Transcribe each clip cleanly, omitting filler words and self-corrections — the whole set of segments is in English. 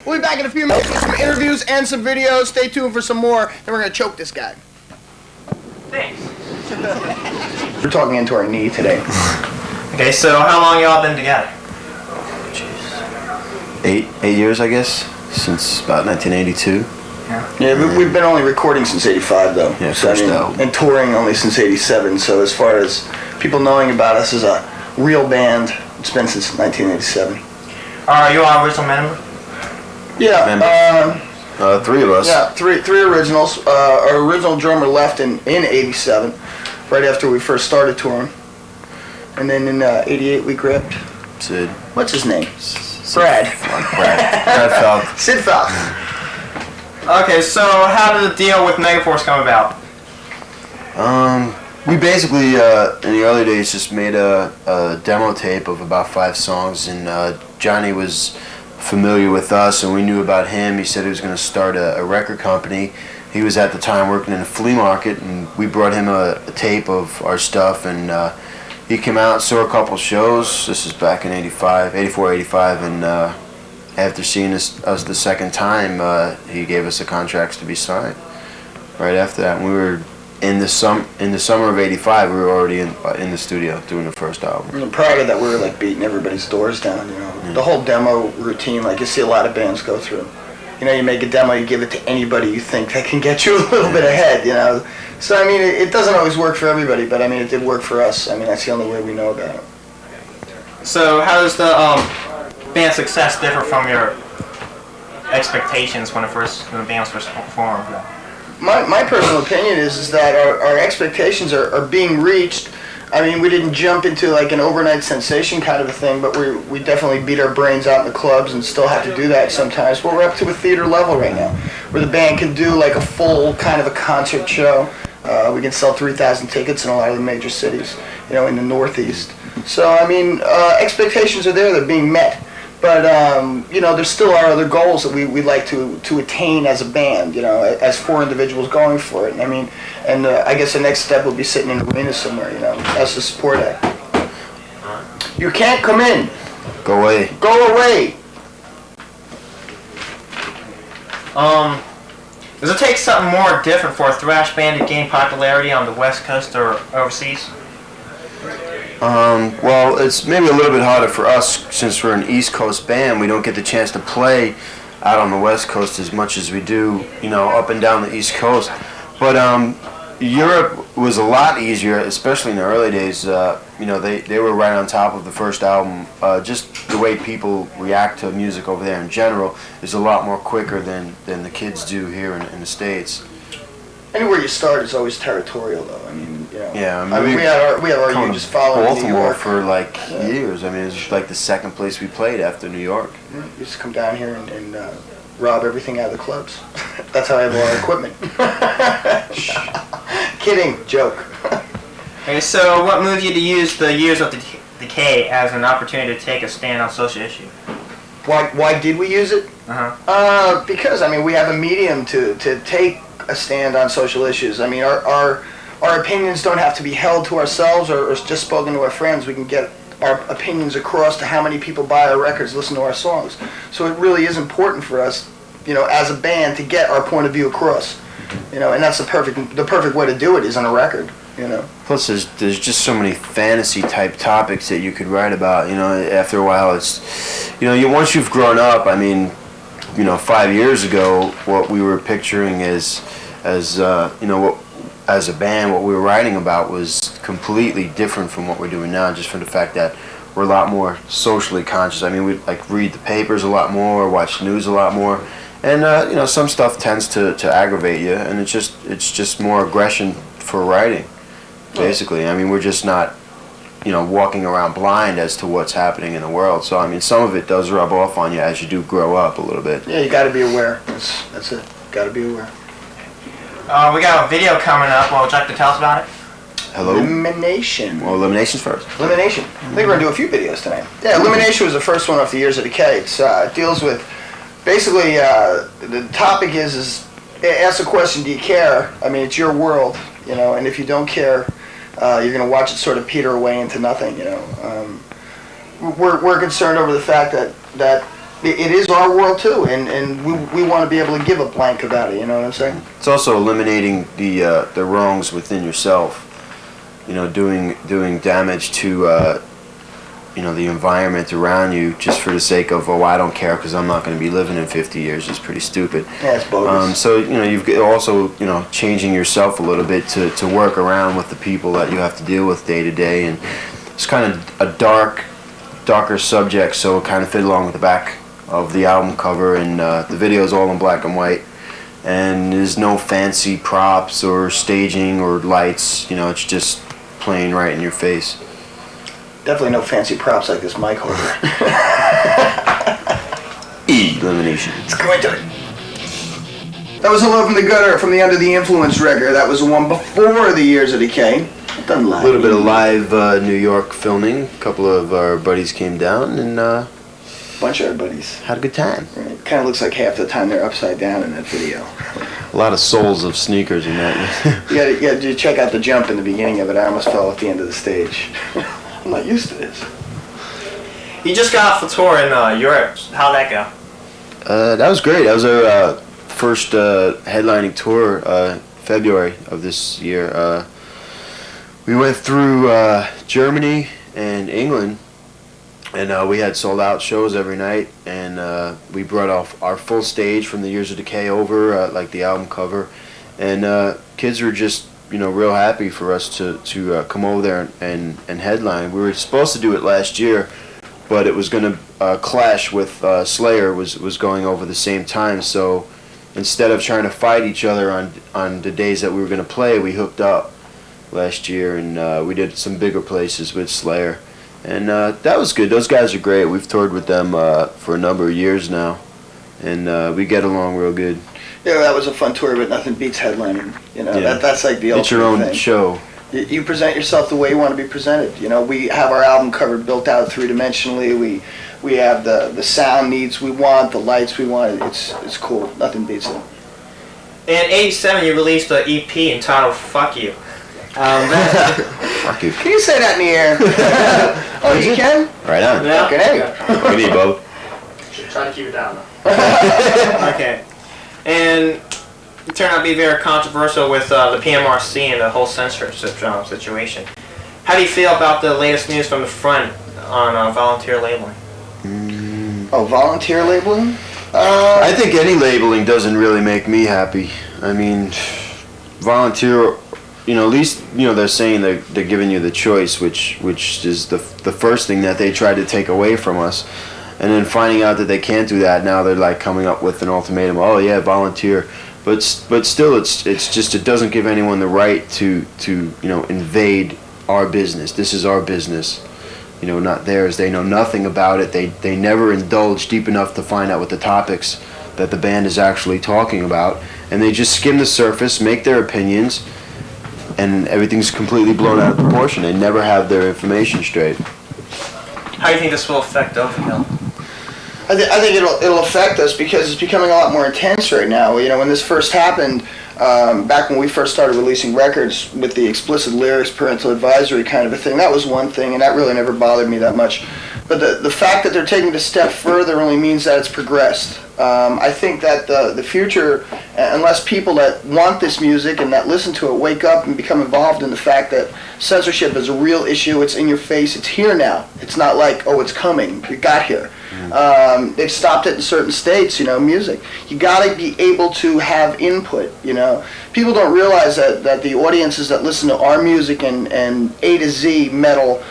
We'll be back in a few minutes with some interviews and some videos. Stay tuned for some more, and we're going to choke this guy. Thanks. We're talking into our knee today. Okay, so how long y'all been together? Eight years, I guess, since about 1982. Yeah, we've been only recording since '85, though. Yeah, so, first album. And touring only since '87. So as far as people knowing about us as a real band, it's been since 1987. Are you all original member? Yeah. Three of us. Yeah, three originals. Our original drummer left in '87, right after we first started touring. And then in '88 we grabbed Sid. What's his name? Brad. Brad Falk. Sid Falk. Okay, so how did the deal with Megaforce come about? We basically, in the early days, just made a demo tape of about 5 songs, and Johnny was familiar with us, and we knew about him. He said he was going to start a record company. He was at the time working in a flea market, and we brought him a tape of our stuff, and he came out, saw a couple shows. This is back in 84, 85, and after seeing us the second time, he gave us the contracts to be signed. Right after that, and we were in the summer of '85. We were already in the studio doing the first album. And prior to that, we were like beating everybody's doors down. You know, the whole demo routine, like you see a lot of bands go through. You know, you make a demo, you give it to anybody you think that can get you a little bit ahead. You know, so I mean, it doesn't always work for everybody, but I mean, it did work for us. I mean, that's the only way we know about it. So how does the band success differ from your expectations when the band was first formed? My personal opinion is that our expectations are being reached. I mean, we didn't jump into like an overnight sensation kind of a thing, but we definitely beat our brains out in the clubs and still have to do that sometimes. But we're up to a theater level right now, where the band can do like a full kind of a concert show. We can sell 3,000 tickets in a lot of the major cities, you know, in the Northeast. So, I mean, expectations are there, they're being met. But, you know, there still are other goals that we'd like to attain as a band, you know, as 4 individuals going for it. And I mean, and I guess the next step would be sitting in an arena somewhere, you know, as a support act. You can't come in. Go away. Go away. Does it take something more different for a thrash band to gain popularity on the West Coast or overseas? Well, it's maybe a little bit harder for us since we're an East Coast band. We don't get the chance to play out on the West Coast as much as we do, you know, up and down the East Coast. But Europe was a lot easier, especially in the early days. You know, they were right on top of the first album. Just the way people react to music over there in general is a lot more quicker than the kids do here in the States. Anywhere you start is always territorial, though. I mean, you know. Yeah, I mean, we have our you just following Baltimore New York for like years. I mean, it was like the second place we played after New York. Yeah, you just come down here and rob everything out of the clubs. That's how I have all our equipment. Kidding, joke. Okay, so what moved you to use the Years of Decay as an opportunity to take a stand on social issue? Why did we use it? Because I mean, we have a medium to take a stand on social issues. I mean, our opinions don't have to be held to ourselves or just spoken to our friends. We can get our opinions across to how many people buy our records, listen to our songs. So it really is important for us, you know, as a band to get our point of view across. You know, and that's the perfect way to do it is on a record. You know. Plus, there's just so many fantasy type topics that you could write about. You know, after a while, it's, you know, once you've grown up. I mean, you know, 5 years ago, what we were picturing as you know, as a band, what we were writing about was completely different from what we're doing now, just from the fact that we're a lot more socially conscious. I mean, we like read the papers a lot more, watch news a lot more, and you know, some stuff tends to aggravate you, and it's just more aggression for writing, basically. I mean, we're just not, you know, walking around blind as to what's happening in the world. So I mean, some of it does rub off on you as you do grow up a little bit. Yeah, you got to be aware. That's it. Got to be aware. We got a video coming up. Would you like to tell us about it? Hello? Elimination. Well, Elimination's first. Elimination. I think we're going to do a few videos tonight. Yeah, Elimination was the first one off the Years of Decay. It deals with, basically, the topic is ask the question, do you care? I mean, it's your world, you know, and if you don't care, you're going to watch it sort of peter away into nothing, you know. We're concerned over the fact that it is our world too, and we want to be able to give a blank about it. You know what I'm saying? It's also eliminating the wrongs within yourself. You know, doing damage to the environment around you just for the sake of, oh, I don't care because I'm not going to be living in 50 years is pretty stupid. Yeah, it's bogus. So you've also changing yourself a little bit to work around with the people that you have to deal with day to day, and it's kind of a darker subject, so it kind of fit along with the back of the album cover, and the video is all in black and white, and there's no fancy props or staging or lights. It's just plain right in your face. Definitely no fancy props like this mic holder. Elimination. It's going to. That was Hello from the Gutter from the Under the Influence record. That was the one before the Years of Decay. Done live. A little bit of live New York filming. A couple of our buddies came down and bunch of our buddies had a good time. Right. Kind of looks like half the time they're upside down in that video. A lot of soles of sneakers in that. you gotta check out the jump in the beginning of it. I almost fell off the end of the stage. I'm not used to this. You just got off the tour in Europe. How'd that go? That was great. That was our first headlining tour, February of this year. We went through Germany and England, and we had sold out shows every night, and we brought off our full stage from the Years of Decay over, like the album cover, and kids were just real happy for us to come over there and headline. We were supposed to do it last year, but it was going to clash with Slayer was going over the same time. So instead of trying to fight each other on the days that we were going to play, we hooked up last year, and we did some bigger places with Slayer, and that was good. Those guys are great. We've toured with them for a number of years now, and we get along real good. Yeah, that was a fun tour, but nothing beats headlining. Yeah. That's like the ultimate It's your own thing. show. You present yourself the way you want to be presented. We have our album cover built out three-dimensionally. We have the sound needs we want, the lights we want. It's cool. Nothing beats it. In '87, you released an EP entitled "Fuck You." Fuck you. Can you say that in the air? Oh, you can? Right on. Yeah. Okay. What do you need, Bo? Should try to keep it down though. Okay. And it turned out to be very controversial with the PMRC and the whole censorship situation. How do you feel about the latest news from the front on volunteer labeling? Oh, volunteer labeling? I think any labeling doesn't really make me happy. I mean, volunteer, at least, they're saying they're giving you the choice, which is the first thing that they tried to take away from us. And then finding out that they can't do that, now they're like coming up with an ultimatum. Oh yeah, volunteer, but still, it's just, it doesn't give anyone the right to invade our business. This is our business, not theirs. They know nothing about it. They never indulge deep enough to find out what the topics that the band is actually talking about, and they just skim the surface, make their opinions, and everything's completely blown out of proportion. They never have their information straight. How do you think this will affect Overkill? I think it'll affect us because it's becoming a lot more intense right now. When this first happened, back when we first started releasing records with the explicit lyrics, parental advisory kind of a thing, that was one thing, and that really never bothered me that much. But the fact that they're taking it a step further only means that it's progressed. I think that the future, unless people that want this music and that listen to it wake up and become involved in the fact that censorship is a real issue, it's in your face, it's here now. It's not like, oh, it's coming, it got here. They've stopped it in certain states, music. You gotta be able to have input, People don't realize that the audiences that listen to our music and A to Z metal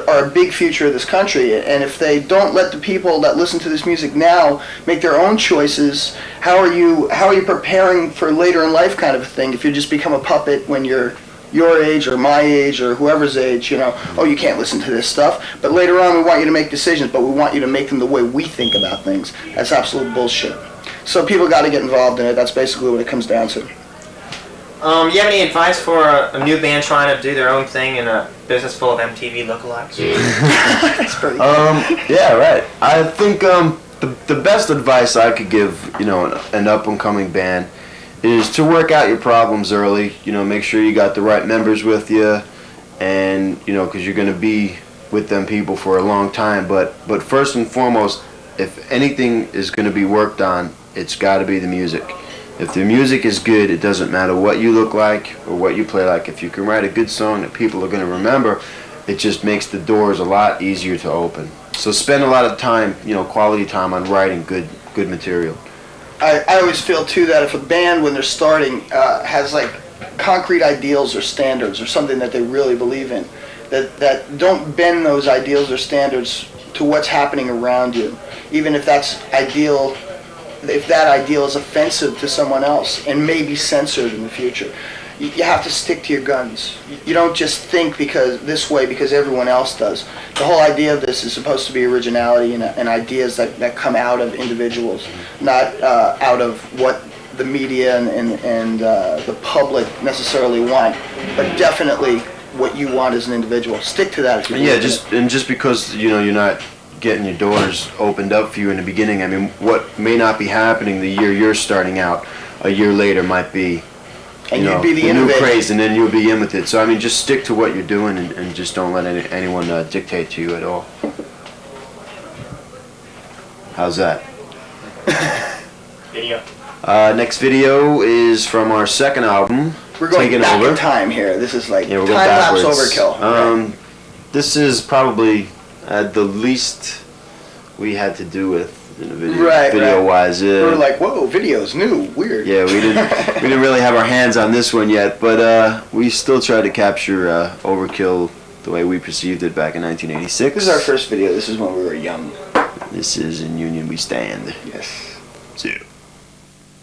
are a big future of this country, and if they don't let the people that listen to this music now make their own choices, how are you preparing for later in life kind of a thing if you just become a puppet when you're your age or my age or whoever's age, oh, you can't listen to this stuff, but later on we want you to make decisions, but we want you to make them the way we think about things. That's absolute bullshit. So people got to get involved in it. That's basically what it comes down to. You have any advice for a new band trying to do their own thing in a business full of MTV lookalikes? That's pretty yeah, right. I think the best advice I could give, an up-and-coming band is to work out your problems early. Make sure you got the right members with you, and because you're going to be with them people for a long time. But first and foremost, if anything is going to be worked on, it's got to be the music. If the music is good, it doesn't matter what you look like or what you play like. If you can write a good song that people are going to remember, it just makes the doors a lot easier to open. So spend a lot of time, quality time on writing good material. I always feel too that if a band, when they're starting, has like concrete ideals or standards or something that they really believe in, that don't bend those ideals or standards to what's happening around you, even if that ideal is offensive to someone else and may be censored in the future. You have to stick to your guns. You don't just think this way because everyone else does. The whole idea of this is supposed to be originality and ideas that come out of individuals, not out of what the media and the public necessarily want, but definitely what you want as an individual. Stick to that if you Yeah, just because you're not getting your doors opened up for you in the beginning. I mean, what may not be happening the year you're starting out, a year later might be. And you'd be the new innovator. craze, and then you'll be in with it. So I mean, just stick to what you're doing, and just don't let anyone dictate to you at all. How's that? Video. Next video is from our second album. We're going Taking back Over. in time here. This is like Yeah, we're going time-lapse backwards. overkill. This is probably the least we had to do with in the video, Right, video-wise. We were like, whoa, videos, new, weird. Yeah, we didn't really have our hands on this one yet, but we still tried to capture Overkill the way we perceived it back in 1986. This is our first video. This is when we were young. This is In Union We Stand. Yes. See you.